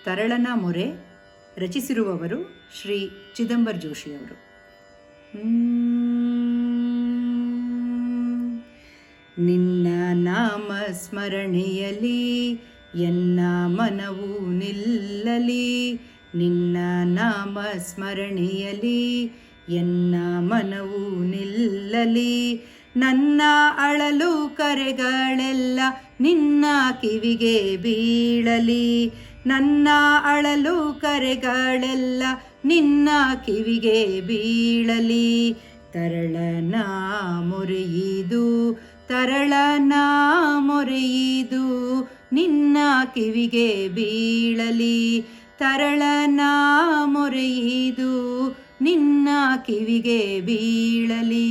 ತರಳನ ಮೊರೆ ರಚಿಸಿರುವವರು ಶ್ರೀ ಚಿದಂಬರ ಜೋಶಿಯವರು. ನಿನ್ನ ನಾಮ ಸ್ಮರಣೆಯಲಿ ಎನ್ನ ಮನವು ನಿಲ್ಲಲಿ, ನಿನ್ನ ನಾಮ ಸ್ಮರಣೆಯಲಿ ಎನ್ನ ಮನವು ನಿಲ್ಲಲಿ, ನನ್ನ ಅಳಲು ಕರೆಗಳೆಲ್ಲ ನಿನ್ನ ಕಿವಿಗೆ ಬೀಳಲಿ, ನನ್ನ ಅಳಲು ಕರೆಗಳೆಲ್ಲ ನಿನ್ನ ಕಿವಿಗೆ ಬೀಳಲಿ. ತರಳನ ಮೊರೆಯಿದು ತರಳನ ಮೊರೆಯಿದು ನಿನ್ನ ಕಿವಿಗೆ ಬೀಳಲಿ, ತರಳನ ಮೊರೆಯಿದು ನಿನ್ನ ಕಿವಿಗೆ ಬೀಳಲಿ.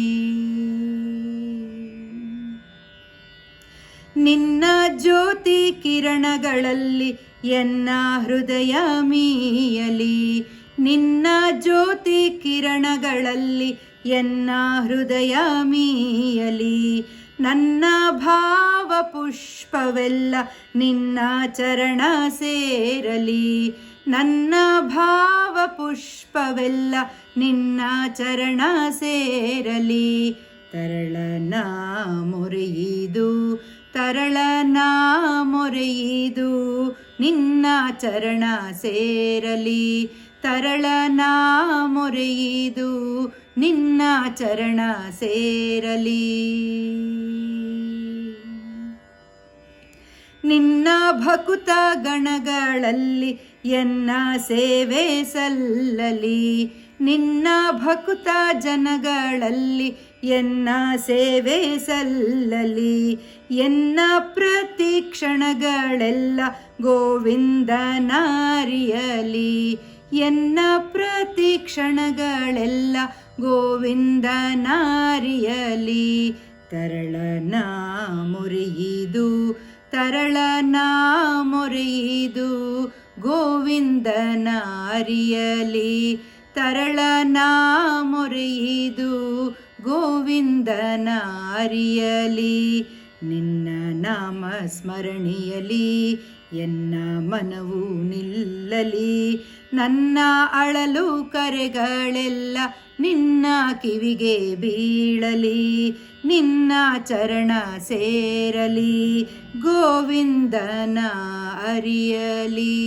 ನಿನ್ನ ಜ್ಯೋತಿ ಕಿರಣಗಳಲ್ಲಿ ಎನ್ನ ಹೃದಯ ಮೀಯಲಿ, ನಿನ್ನ ಜ್ಯೋತಿ ಕಿರಣಗಳಲ್ಲಿ ಎನ್ನ ಹೃದಯ ಮೀಯಲಿ, ನನ್ನ ಭಾವ ಪುಷ್ಪವೆಲ್ಲ ನಿನ್ನ ಚರಣ ಸೇರಲಿ, ನನ್ನ ಭಾವ ಪುಷ್ಪವೆಲ್ಲ ನಿನ್ನ ಚರಣ ಸೇರಲಿ. ತರಳನ ಮೊರೆಯಿದು ತರಳನ ಮೊರೆಯಿದು ನಿನ್ನ ಚರಣ ಸೇರಲಿ, ತರಳನ ಮೊರೆಯಿದು ನಿನ್ನ ಚರಣ ಸೇರಲಿ. ನಿನ್ನ ಭಕುತ ಗಣಗಳಲ್ಲಿ ಎನ್ನ ಸೇವೆ ಸಲ್ಲಲಿ, ನಿನ್ನ ಭಕುತ ಜನಗಳಲ್ಲಿ ಎನ್ನ ಸೇವೆ ಸಲ್ಲಲಿ, ಎನ್ನ ಪ್ರತಿ ಕ್ಷಣಗಳೆಲ್ಲ ಗೋವಿಂದನಾರಿಯಲಿ, ಎನ್ನ ಪ್ರತಿ ಕ್ಷಣಗಳೆಲ್ಲ ಗೋವಿಂದನಾರಿಯಲಿ. ತರಳನ ಮೊರೆಯಿದು ತರಳನ ಮೊರೆಯಿದು ಗೋವಿಂದನ ಅರಿಯಲಿ, ತರಳನ ಮೊರೆಯಿದು ಗೋವಿಂದನ ಅರಿಯಲಿ. ನಿನ್ನ ನಾಮ ಸ್ಮರಣೆಯಲಿ ಎನ್ನ ಮನವು ನಿಲ್ಲಲಿ, ನನ್ನ ಅಳಲು ಕರೆಗಳೆಲ್ಲ ನಿನ್ನ ಕಿವಿಗೆ ಬೀಳಲಿ, ನಿನ್ನ ಚರಣ ಸೇರಲಿ, ಗೋವಿಂದನ ಅರಿಯಲಿ.